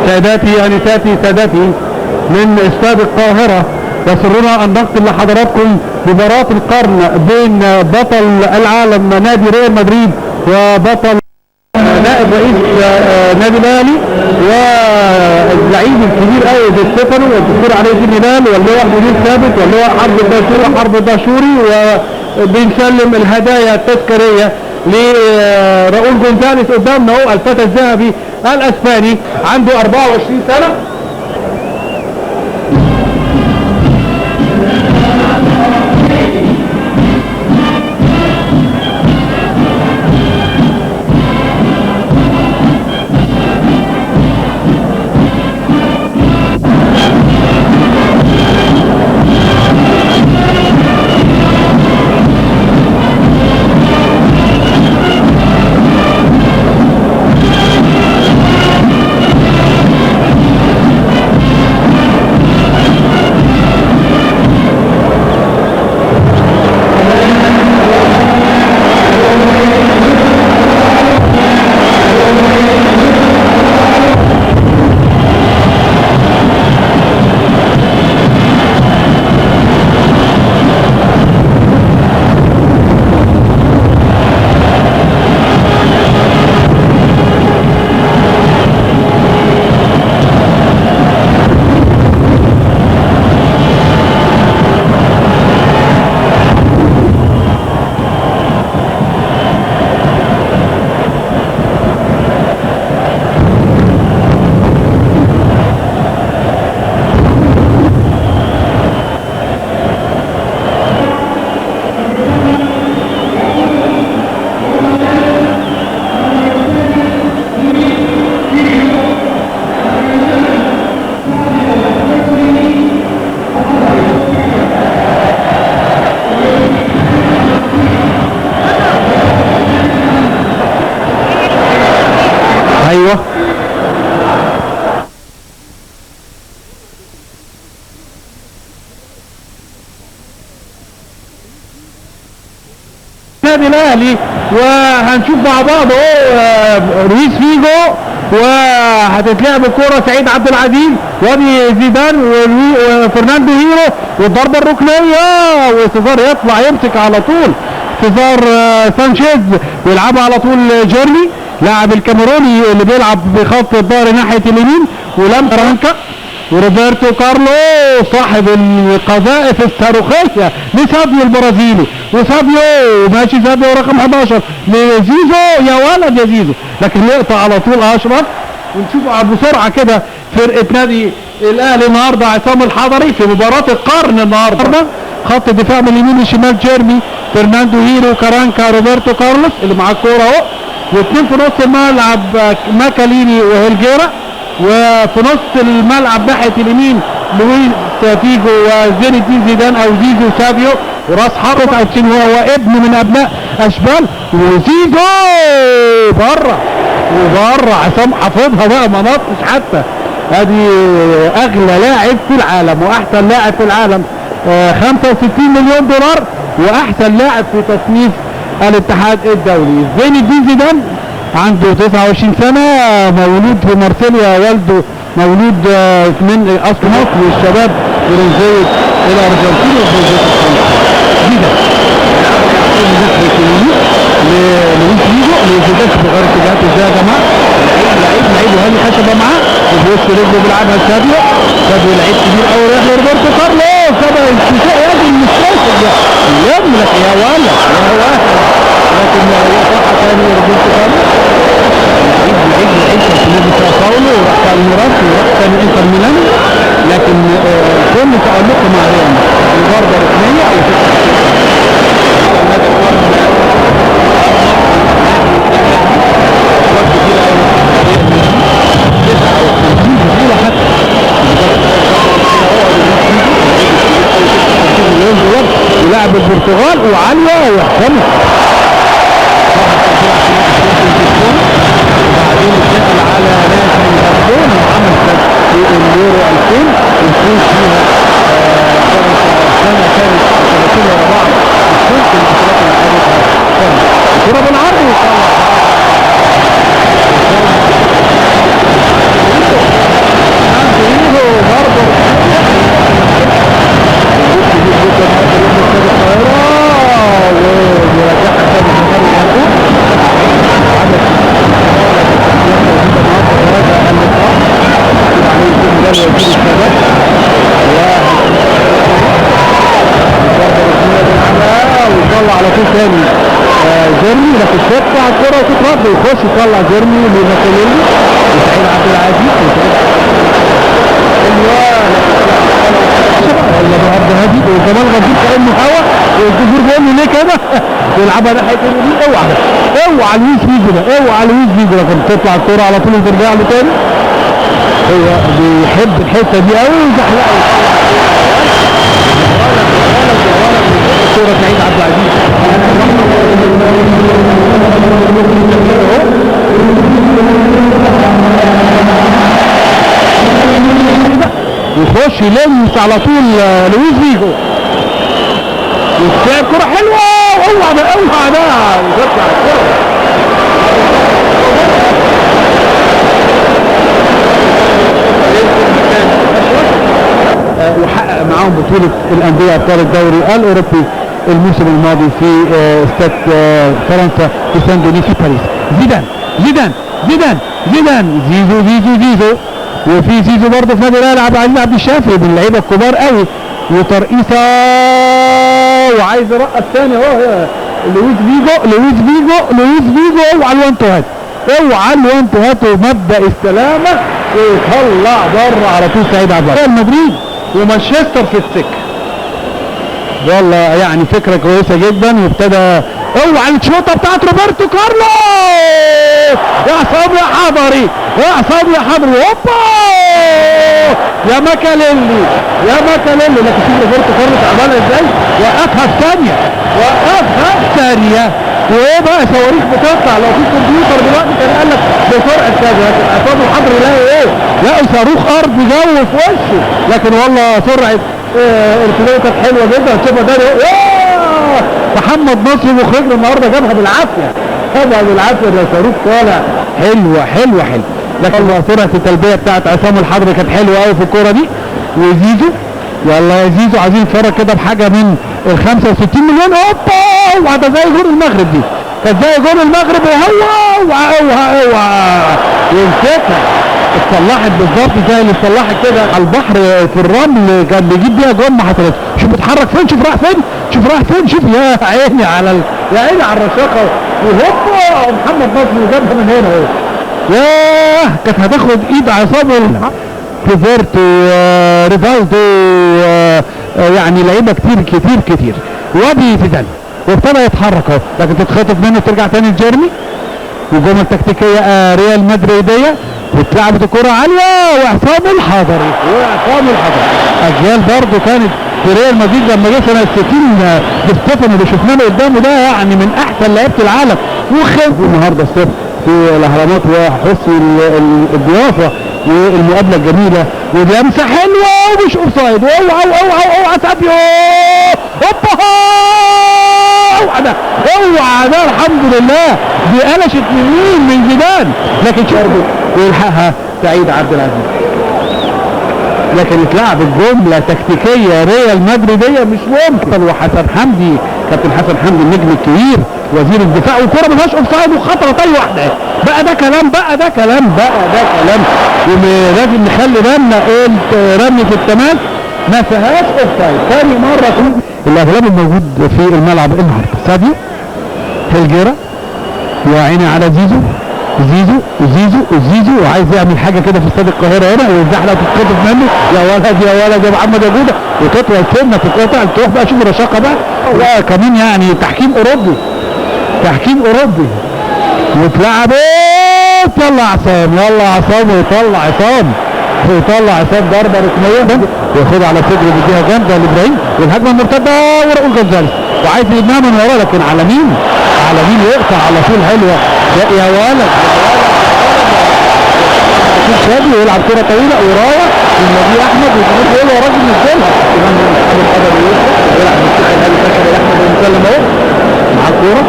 سادتي انساتي سادتي من استاد القاهرة، يسرنا ان نقدم لحضراتكم مباراة القرن بين بطل العالم نادي ريال مدريد وبطل نائب رئيس نادي الاهلي واللعيب الكبير قوي دي ستيفانو والدكتور علي الدين هلال واللواء منير ثابت واللواء حرب الداشوري، وبنسلم الهدايا التذكاريه لراؤول جونزاليس قدامنا اهو الفتى الذهبي الاسباني عنده 24 سنه. ايوه النادي الاهلي، وهنشوف مع بعض اهو لويس فيجو، وهتتلعب الكوره سعيد عبد العزيز وادي زيدان وفرناندو هيرو والضربه الركنيه، وسيزار يطلع يمسك على طول سيزار سانشيز ويلعبها على طول جيرمي لاعب الكاميروني اللي بيلعب بخط الظهر ناحيه اليمين، ولم فرانكا وروبرتو كارلو صاحب القذائف الصاروخيه لسابيو البرازيلي، وسابيو ماشي سابيو رقم 11 لزيزو، يا ولد يا زيزو، لكن يقطع على طول اشرف. ونشوف بسرعه كده فرقه نادي الاهلي النهارده عصام الحضري في مباراه القرن النهارده. خط الدفاع من اليمين للشمال جيرمي، فرناندو هيرو، كارانكا، روبرتو كارلوس اللي معاه الكوره اهو، واثنين في نص الملعب ماكاليني وهيلجيرا، وفي نص الملعب ناحيه اليمين لويس فيجو وزين الدين زيدان او زيزو سابيو، وراس حرب وهو ابن من ابناء اشبال، وزيزو بره وبره عصام حافظها بقى ما نطش حتى. ادي اغلى لاعب في العالم واحسن لاعب في العالم، 65 مليون دولار، واحسن لاعب في تصنيف الاتحاد الدولي. زين الدين زيدان عنده 29 سنة، مولود في مارسيليا، والده مولود من اصل مصر، والشباب جنسية الارجنتين وجنسية فرنسا. زيدان لويس فيجو لزيدان بغير اتجاهات ازاي يا جماعة؟ لعيب وهاني خشبة معاه وبوش رجله بيلعبها سابيو لعيب كبير قوي رايح لروبرتو كارلوس، سابيو انتشاء يدي من الشاشة يملك يا ولد يا واحد، لكن يقطعها تاني روبرتو كارلوس. لعيب في نادي ساو باولو وراح بالميراس وراح تاني انتر ميلان، لكن كل تألقه مع ريال ضربة ركنية او ولاعب البرتغال وعالية ويحتمل وبعدين اتنقل على ناشئ لشبونة وعمل في اليورو 2000 وفوز فيها سنة كانت 30 ورا بعض الشوط في البطولات اللي لعبتها الكرة بالعرض وطلع جيرمي، لكن تطلع الكرة وتترد ويخش يطلع جيرمي لماكاليلي وسعيد عبد العزيز والله بعرض هادي وكمان غدير كانه هوا والجمهور بيقول له ليه كده؟ يلعبها ناحيه اليمين. اوعى اوعى لويس فيجو ده، اوعى لويس فيجو لكن تطلع الكرة على طول وترجع له تاني. هو بيحب الحته دي قوي وزحلقه الكرة سعيد عبد العزيز يخش يلمس على طول لويس فيجو وتلعب كرة حلوة. اوعى ده اوعى ده وتطلع الكرة وحقق معاهم بطولة الأندية أبطال الدوري الأوروبي الموسم الماضي في استاد فرنسا في سان دوني في باريس. زيدان زيدان زيدان زيدان زيزو زيزو زيزو وفي زيزو برضه في نادي الاهلي عبد العزيز عبد الشافي من اللعيبه الكبار قوي وترقيصه وعايز يرقص ثاني اهو لويس فيجو لويس فيجو لويس فيجو. اوعى الوانتوهات اوعى الوانتوهات ومبدا السلامه ويطلع بره على طول سعيد عبد العزيز. مدريد ومانشستر في السكه والله يعني فكره كويسه جدا. وابتدى اوعى الشوطه بتاعت روبرتو كارلوس يا عصام يا حضري يا عصام يا حضري هوبا يا ماكاليلي يا ماكاليلي. لكن شوف روبرتو كارلوس عملها ازاي وقفها في ثانيه وقفها في ثانيه وايه بقى صواريخ بتطلع. لو في كمبيوتر دلوقتي كان قال لك بسرعه كذا لكن عصام الحضري يلاقي ايه؟ لقوا صاروخ ارض جو في وشه. لكن والله سرعه ارتداده كانت حلوه جدا. شوفها ده محمد نصر مخرجنا النهارده جابها بالعافيه جابها بالعافيه. ده صاروخ طالع حلوه حلوه حلوه. لكن سرعه التلبيه بتاعت عصام الحضري كانت حلوه قوي في الكوره دي. وزيزو يلا يا زيزو عايزين نتفرج كده بحاجه من ال 65 مليون. اوبا اوعى ده زي جول المغرب دي كانت زي جول المغرب اوعى اوعى اوعى يمسكها اتصلحت بالظبط زي اللي اتصلحت كده على البحر في الرمل كان بيجيب بيها جول ما حصلتش. شوف بيتحرك فين شوف راح فين شوف راح فين شوف يا عيني على يا عيني على الرشاقه وهوبا محمد نصر جابها من هنا اهو. ياه كانت هتاخد ايد عصام كيفيرتو ريفالدو يعني لعيبه كتير كتير كتير. وادي زيدان وابتدى يتحرك اهو لكن تتخطف منه ترجع تاني لجيرمي. وجمل تكتيكيه ريال مدريديه واتلعبت الكرة عالية وعصام الحضري اجيال برضه كانت في ريال مدريد لما جه سنة 60 دي ستيفانو اللي شفناه قدامه ده يعني من احسن لعيبة العالم. وخلف النهارده الصبح في الاهرامات وحسن الضيافة والمقابلة الجميلة ولمسة حلوة ومش اوفسايد. اوعى سابيو هوبا اوعى ده الحمد لله دي قلشت من زيدان لكن برضه ويلحقها سعيد عبد العزيز. لكن اتلعب الجمله تكتيكيه ريال مدريديه مش ممكن. وحسن حمدي كابتن حسن حمدي النجم الكبير وزير الدفاع والكره ما فيهاش اوفسايد وخطره اي واحده بقى ده كلام ولازم نخلي بالنا رميه التماس ما فيهاش اوفسايد. ثاني مره الاغلب الموجود في الملعب النهارده ساديو هيلجيرا يا عيني على زيزو وعايز يعمل حاجه كده في استاد القاهره هنا والزحله تتخطف منه يا ولد يا محمد يا جوده وتطلع السنه تتقطع تروح بقى شوف الرشاقه بقى كمان يعني تحكيم اوروبي وتلعب يلا عصام ويطلع عصام ضربه ركنيه وياخدها على صدره بيديها جامده لابراهيم والهجمه المرتده وراؤول جونزاليز وعايز يبنيها من وراه لكن على مين يقطع على طول حلوه يا ولد شادي ويلعب كره طويله ورايه والنبي احمد والجمهور بيقول له يا راجل نزلها كمان اصحاب القدر يلعب بالشكل الهادي فشل احمد المسلم اهو مع الكوره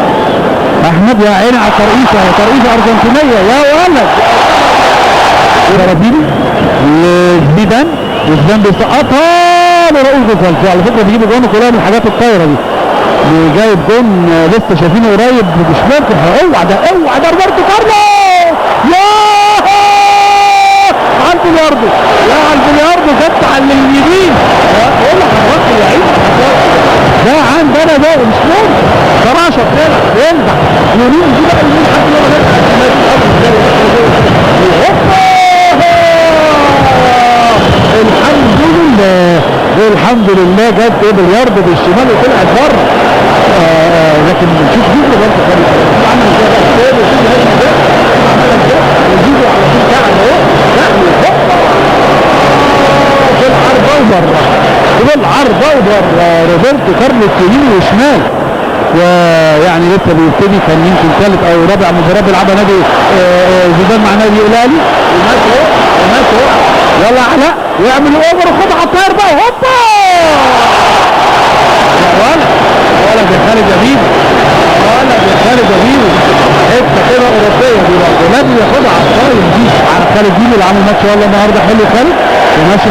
احمد يا عيني على ترقيصه ارجنتينيه يا ولد رافيني لزيدان وزيدان بيسقطها لراؤول جونزاليز. على فكره بيجيبوا جون كلها من الحاجات الطايره دي جايب جون لسه شايفينه قريب مش ممكن. اوعى ده روبرتو كارلوس يا على البلياردو جت على اليمين بقول لك حركت اللعيبه ده عندنا ده مش ممكن 12 ينزح يمين ايه باليارد بالشمال وطلعت بره. لكن بنشوف زيزو برضه خالص عمل ازاي بقى السيد وشوف الهجمه ده عمل ازاي وزيزو على طول قاعد اهو في العرضه وبره بالعرضه وبره روبرتو كارلوس يمين وشمال. ويعني لسه بيبتدي كان يمكن ثالث او رابع مباراه بيلعبها نادي زيدان مع نادي الاهلي وماشي اهو يلا علاء ويعمل اوفر وخد على الطاير بقى هوبا ولد يا خالد جميل حته كده اوروبيه دي برضه لازم ياخدها على الطاير دي على خالد جيل اللي عامل ماتش والله النهارده حلو خالد وماشي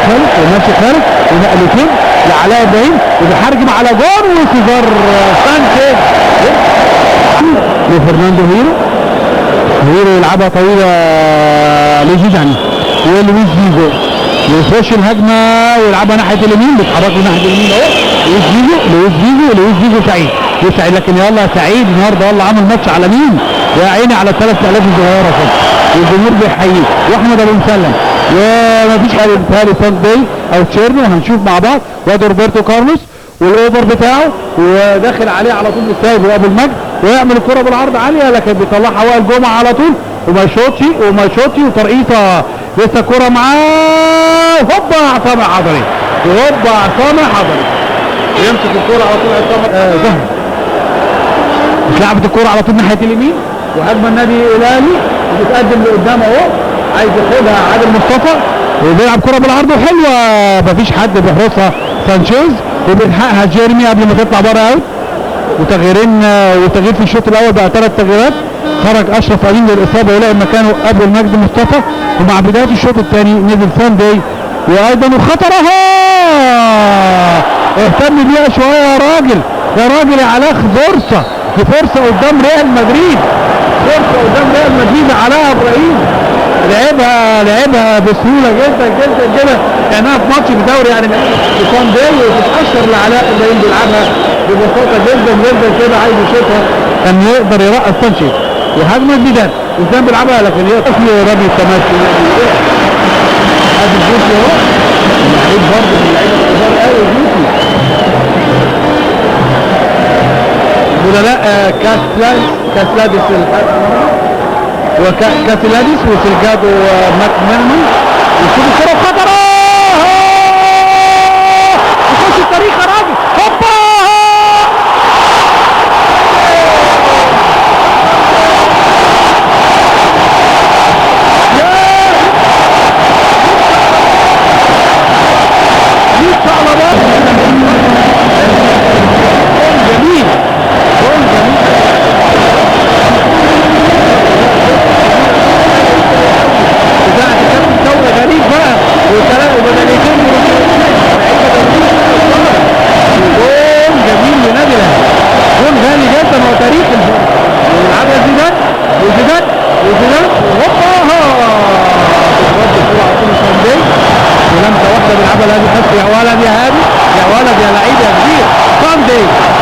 خالد ونقلتين لعلاء ابراهيم وبيحرجم على جون وسيزار سانشيز لفرناندو هيرو يلعبها طويله لزيدان ولويس فيجو يخش الهجمه ويلعبها ناحيه اليمين بيتحرك ناحيه اليمين اهو لويس فيجو سعيد لكن يلا سعيد النهارده يلا عامل ماتش على مين يا عيني على 3000 صغيره كده والجمهور بيحييه واحمد ابو مسلم ومفيش حاجه بتهيألي ساندي او تشيرنو هنشوف مع بعض. وادي روبرتو كارلوس والاوفر بتاعه وداخل عليه على طول بالسايب وابو المجد ويعمل الكره بالعرض عاليه لكن بيطلعها وائل جمعه على طول وما يشوطش وترقيصه لسه الكره معاه هوبا عصام حضري يمسك الكره على طول عصام زهر اتلعبت الكره على طول ناحيه اليمين وهجمه النادي الاهلي بتقدم لقدام اهو عايز ياخدها عادل مصطفى وبيلعب كره بالعرض وحلوه مفيش حد بيحرسها سانشيز وبيلحقها جيرمي قبل ما تطلع بره اوت وتغيير في الشوط الاول بقى 3 تغييرات خرج اشرف امين للاصابه ولقى مكانه ابو المجد مصطفى ومع بدايه الشوط الثاني نزل ساندي وايضا وخطرها اهتم بيها شويه يا راجل يا علاء فرصه قدام ريال مدريد علاء ابراهيم لعبها بسهوله جدا كانها في ماتش بدوري يعني ساندي وتتاشر لعلاء ابراهيم بيلعبها ببساطه جدا كده عايز يشوطها كان يقدر يرقص سانشيز وهجمه زيدان بيلعبها لكن هي طفل رامي التماسي ادي الجوسي اهو لعيب برضه من اللعيبه الكبار قوي جوسي بدلاء كاسلاديس وكاسلاديس وسلجادو ماكمانمان ويشوف الكره خطره يخش الطريق يا راجل هوبا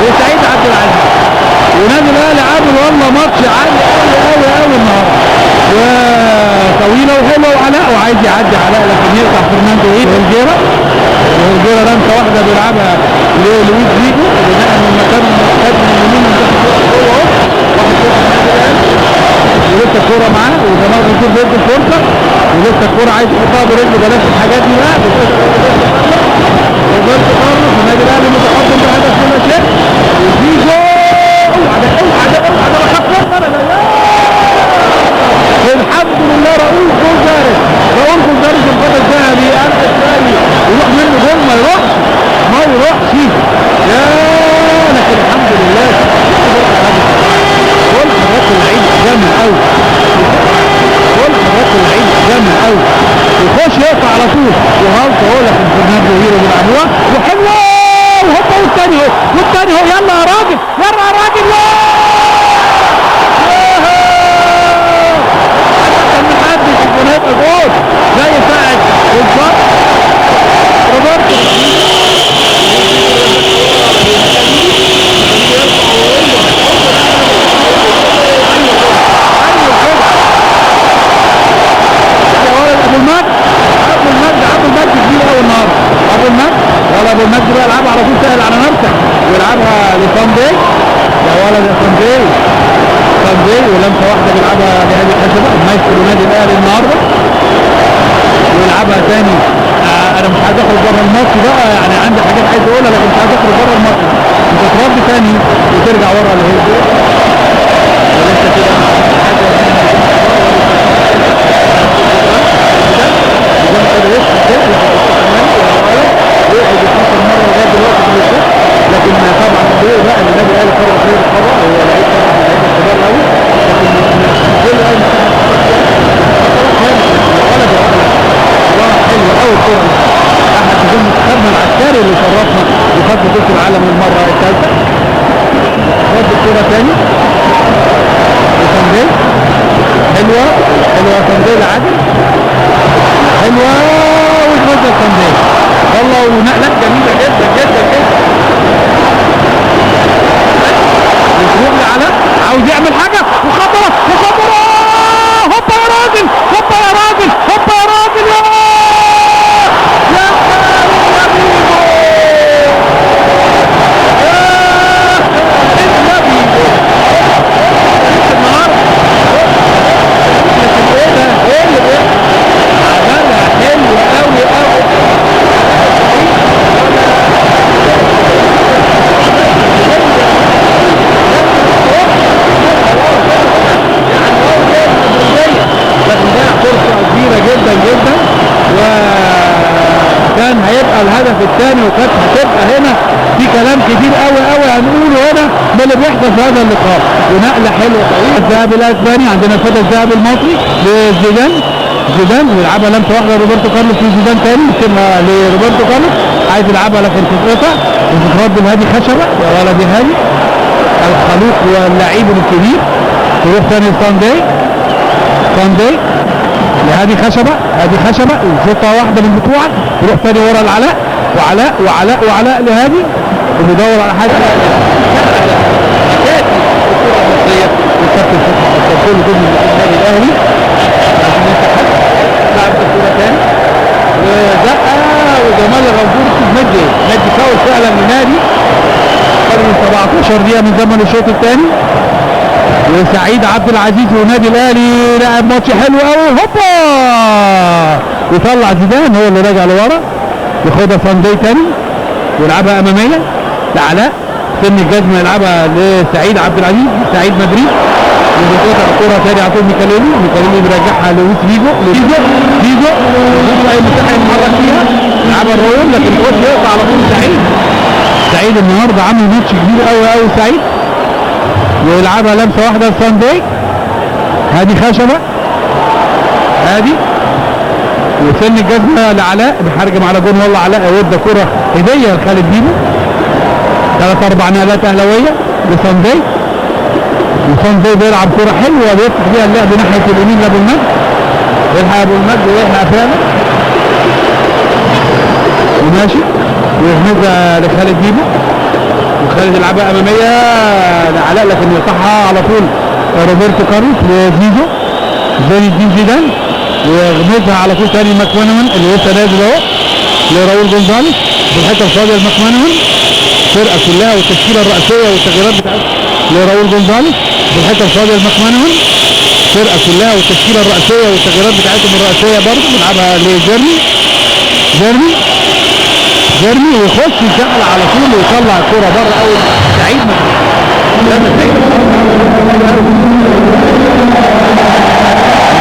وسعيد عبد العزيز ونادي الاهلي عامل والله ماتش عالي قوي النهارده وطويله وحلوه وعلاء وعايز يعدي علاء لكن يقطع فرناندو والجيرا لمسه واحده بيلعبها للويس فيجو بناء من مكان من اليمين هو ولسه الكوره معاه وجمال غفور بيدي الفرصه ولسه الكوره عايز يحطها برجله بلاش الحاجات دي بقى روبرتو كارلوس النادي الاهلي متقدم بهدف ولا شيء وفيجو اوعى ده بخاف الحمد لله رؤوف جولدارس الفتى الذهبي الاسرائيلي يروح منه جول ما يروحش يا لكن الحمد لله كل حاجات اللعيب جامد قوي يخش يقطع على طول وغلطه اهو لكن فرناندو هيرو بيلعبوها وحلوه وهوبا والتاني اهو يلا يا راجل تخرج بره الماتش وتترد تاني وترجع ورا لهيد ولسه كده لكن طبعا الضوء بقى ان النادي الاهلي فرق خير القضاء هو لعيب طبعا من اللعيبه الكبار قوي لكن كل حلو قوي الكوره احد نجوم منتخبنا العسكري اللي شرفنا بفضل كاس العالم للمره الثالثه رد الكوره ثاني وساندي حلوه ساندي لعادل حلوه والفوز ساندي والله ونقلات جميله جدا جدا جدا يروح لعلاء عاوز يعمل حاجه وخطره هوبا يا راجل هوبا يا راجل هوبا يا راجل الهدف الثاني وكانت هتبقى هنا في كلام كتير قوي هنقوله هنا من اللي بيحصل في هذا اللقاء ونقله حلوه طويله. الذهبي الاسباني عندنا الفتى الذهبي المصري لزيدان ويلعبها لمسه واحده روبرتو كارلوس لزيدان تاني يسيبها لروبرتو كارلوس عايز يلعبها لكن تتقطع وتترد لهادي خشبه يا ولد يا هادي الخلوق واللعيب الكبير تروح تاني ساندي لهادي خشبه شوطه واحده من بتوعك يروح تاني ورا العلاء وعلاء لهادي وبيدور على حاجه والكابتن كل جزء من النادي الاهلي عشان يفتح لعب الكوره تاني وزقه وجمال الغندور مدي فاول فعلا للنادي قبل 17 دقيقه من زمن الشوط الثاني وسعيد عبد العزيز والنادي الاهلي لعب ماتش حلو قوي هوبا ويطلع زيدان هو اللي راجع لورا ياخدها ساندي تاني ويلعبها اماميه لعلاء سن الجزمه يلعبها لسعيد عبد العزيز سعيد مدريد وبيقطع الكوره تاني على طول ميكاليلي بيرجعها لويس فيجو اي مساحه يتحرك فيها يلعبها الرويل لكن الكوره يقطع على طول سعيد النهارده عامل ماتش كبير قوي سعيد ويلعبها لمسه واحده لساندي هادي خشبه وسن الجزمه لعلاء بيحرجم على جون والله علاء ودى كره هديه لخالد بيبو 3-4 نقلات اهلاويه لساندي وساندي بيلعب كره حلوه بيفتح بيها اللعب ناحيه اليمين لابو المجد يلحق ابو المجد ويلحق فعلا وماشي ويغمزها لخالد بيبو وخالد يلعبها اماميه لعلاء لكن يقطعها على طول روبرتو كارلوس لزيزو زين الدين زيدان ويغمزها على طول تاني ماكمانومان اللي لسه نازل اهو لراؤول جونزاليس بالحته الفاضيه لماكمانومان الفرقه كلها والتشكيله الرئيسيه والتغييرات بتاعتها لراؤول جونزاليس بالحته الفاضيه لماكمانومان الفرقه كلها والتشكيله الرئيسيه والتغييرات بتاعتهم الرئيسيه برضه بيلعبها لجيرمي ويخش يشغل على طول ويطلع الكوره بره اول سعيد لما سعيد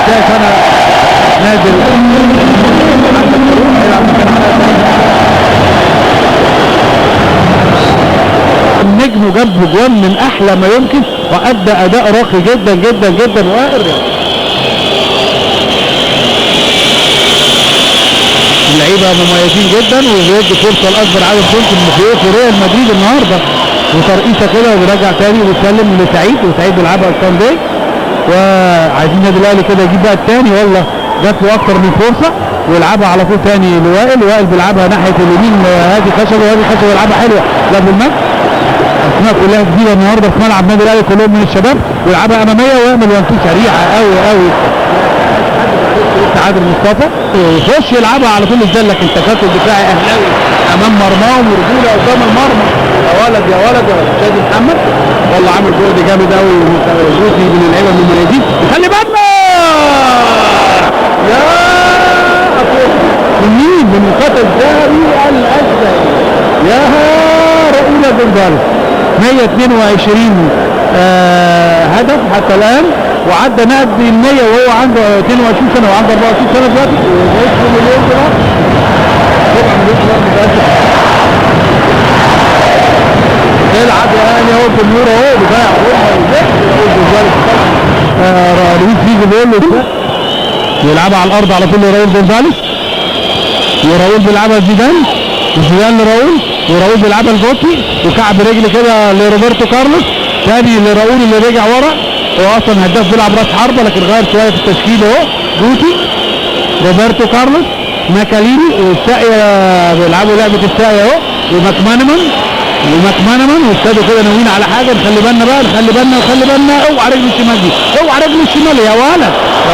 شايف انا نازل هيلعب مكان النجم جاب جوان من احلى ما يمكن وادى اداء راقي جدا وقاري اللعيبه مميزين جدا وبيدي فرصه لاكبر عدد ممكن في ريال مدريد النهارده وترقيصه كده وبيرجع تاني وبيسلم لسعيد وسعيد بيلعبها ساندي وعايزين النادي الاهلي كده يجيب بقى الثاني والله جات له اكتر من فرصه ويلعبها على طول ثاني لوائل بيلعبها ناحيه اليمين هادي خشبه يلعبها حلوه لابو المجد اسماء كلها جديده النهارده في ملعب النادي الاهلي كلهم من الشباب ويلعبها اماميه ويعمل وانتو سريعه قوي عادل مصطفى يخش يلعبها على طول ازاي لكن تكتل دفاعي اهلاوي امام مرماهم ورجوله قدام المرمى يا ولد شادي محمد والله عامل جهد جامد قوي وجوزي من اللعيبه المميزين خلي بالنا يا من مين من الفتى الذهبي الازرق يا ويليام جونزاليس. 122 هدف حتى الان، وعدى نقد ال 100 وهو عنده 22 سنه وعنده 24 سنه دلوقتي. $1 مليون، $7 مليون متاسف. يلعب يعني اهو الجمهور اهو بيضيع لويس فيجو بيقول له يلعبها على الارض على طول لراؤول جونزاليس، وراؤول بيلعبها زيدان، زيدان لراؤول، وراؤول بيلعبها لجوتي، وكعب رجل كده لروبرتو كارلوس، تاني لراؤول اللي رجع ورا. هو اصلا هداف بيلعب راس حربه لكن غير شويه في التشكيل اهو. جوتي، روبرتو كارلوس، ماكاليني، والساقيه بيلعبوا لعبه الساقيه اهو، وماكمانمان وابتدوا كده ناويين على حاجه. نخلي بالنا بقى، نخلي بالنا. اوعى رجل الشمال دي، اوعى رجل الشمال يا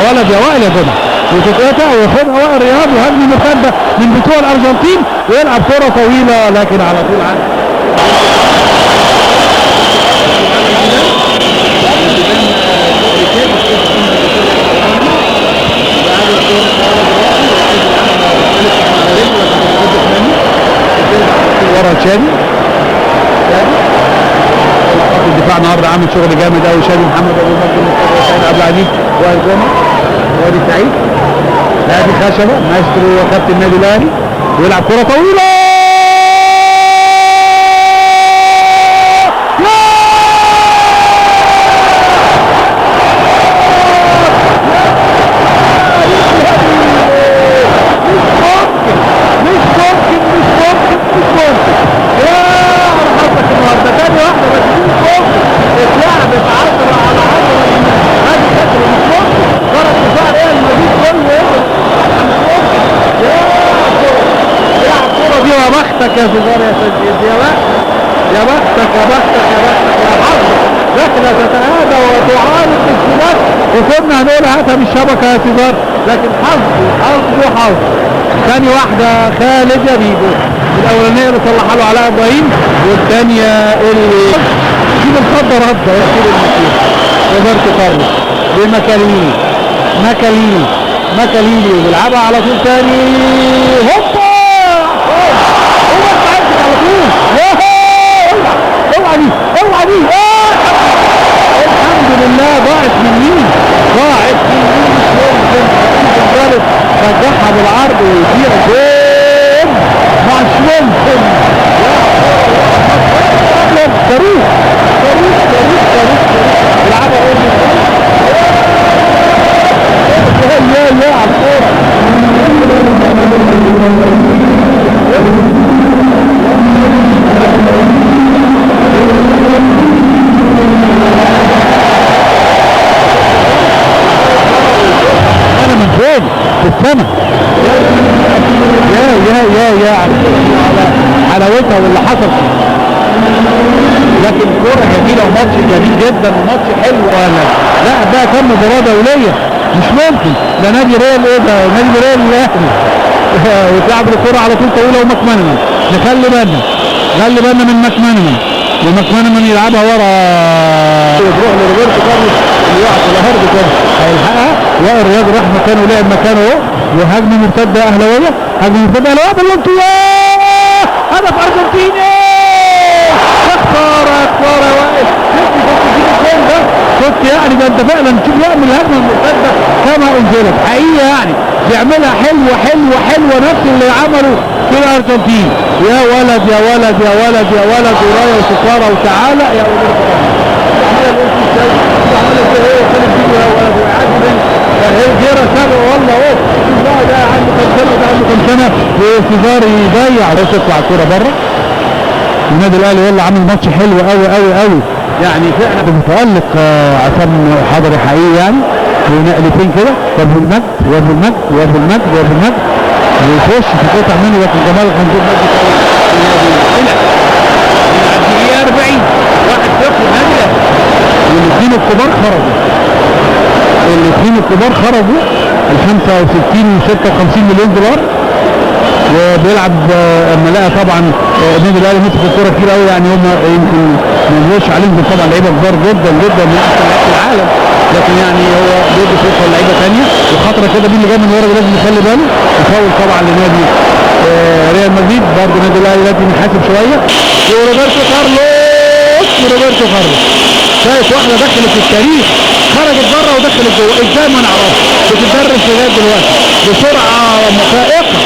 ولد يا وائل يا جدع. وتتقطع وياخدها وائل رياض، وهجمه مرتده من بتوع الارجنتين، ويلعب كره طويله لكن على طول عنه. ورا تشادي الدفاع النهارده عامل شغل جامد قوي. شادي محمد ابو بكر، سيد عبد العزيز، وائل جمعه، وادي سعيد، هادي خشبه مايسترو وكابتن النادي الاهلي، ويلعب كره طويله. يا سيزار يا سيد، يا بختك يا حظ. رحلة تتهادى وتعانق السباق، وكنا هنقول هاتها من الشبكة يا سيزار، لكن حظ. ثاني واحدة خالد يبيبو، الأولانية اللي صلحها له علاء إبراهيم، والثانية اللي دي بنقدر رده يصير المسير. روبرتو كارلوس ماكاليني بيلعبها على طول تاني. هوبا اوعى دي الحمد لله ضاعت من مين؟ مش ممكن. رجعها بالعرض ويضيع جول، مش ممكن. صاروخ يلعبها يا على الكوره. انا من فوق في السماء يا على حلاوتها واللي حصل. لكن كوره جميله وماتش جميل جدا وماتش حلو. لا ده كان مباراه دوليه مش ممكن. ده نادي ريال نادي ريال الاهلي وتلعب الكوره على طول طويله. وماكمانمان نخلي بالنا من ماكمانمان يلعبها ورا، تروح لروبرتو كارلوس اللي يقع على هارد كده هيلحقها. وائل رياض راح مكانه ولعب مكانه اهو. وهجمه مرتده اهلاويه، بالانطلاق. هدف ارجنتيني. خساره يا وائل. كنت يعني ده انت فعلا تشوف يعمل الهجمه المرتده كما انزلت حقيقه، يعني بيعملها حلوه نفس اللي عمله في الارجنتين. يا ولد ورايا وسكاره وتعالى يا ولد. جيرة سابق والله اهو. ده عنده كام سنه وسيزار يضيع وتطلع الكوره بره. النادي الاهلي والله عامل ماتش حلو قوي يعني فعلا متألق. عصام حضري حقيقي يعني، ونقلتين كده وابو المجد ويخش في قطع منه. لكن جمال الخنزير مجد الدقيقة 40 1-0 النادي الاهلي. والاثنين الكبار خرجوا ال 65 و 56 مليون دولار. وبيلعب اما لقى طبعا النادي الاهلي مسك الكوره كتير قوي، يعني هم يمكن ما نقولش عليهم طبعا لعيبه كبار جدا من احسن لعيبه العالم، لكن يعني هو بيدي فرصه لعيبه ثانيه. وخطره كده دي اللي جايه من ورا لازم يخلي باله. يفاول طبعا لنادي ريال مدريد برضه النادي الاهلي لازم يحاسب شويه. وروبرتو كارلوس شايف واحده دخلت في التاريخ، خرجت بره ودخلت جوه، ازاي ما نعرفش، بتتدرب لغايه دلوقتي بسرعه فائقه.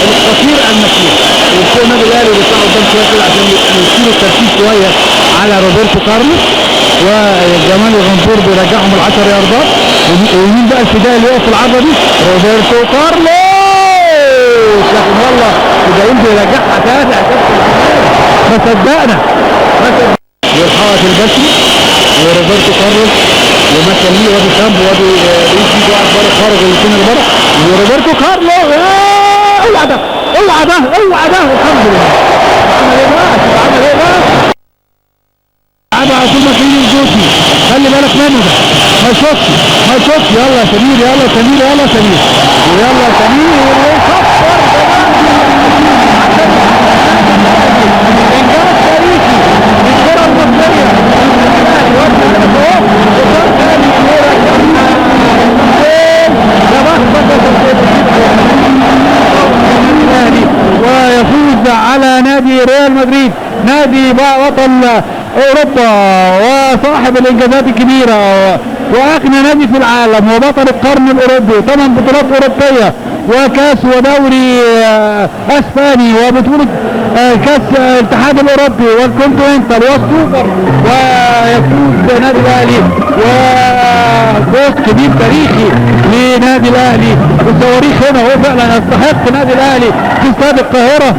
القصير المسير وفوق النادي الاهلي بيطلعوا قدام شويه كده عشان يشيلوا التركيز شويه على روبرتو كارلوس، وجمال الغنفور بيرجعهم ال10 ياردات. ومين بقى الفداء اللي يقف في العرضه دي؟ روبرتو كارلوس. لكن والله الجايين بيرجعها تاني ما صدقنا. والحائط البشري وروبرتو كارلوس ومثل ليه وادي كامب وادي ريسي واحد بره خارج الاثنين اللي بره. وروبرتو كارلوس اوعى ده الحمد لله. عمل ايه بقى؟ عمل على طول مكين الجوسي، خلي بالك منه ده، ما يشوطش. يلا يا سمير يلا سمير ويصفر انجاز تاريخي للكرة المصرية. ويفوز على نادي ريال مدريد، نادي بطل اوروبا وصاحب الانجازات الكبيره واغنى نادي في العالم وبطل القرن الاوروبي، 8 بطولات اوروبيه وكاس ودوري اسباني وبطوله كاس الاتحاد الاوروبي والكونتيننتال والسوبر. ويفوز نادي الاهلي وفوز كبير تاريخي لنادي الاهلي. والصواريخ هنا هو فعلا يستحق نادي الاهلي في استاد القاهره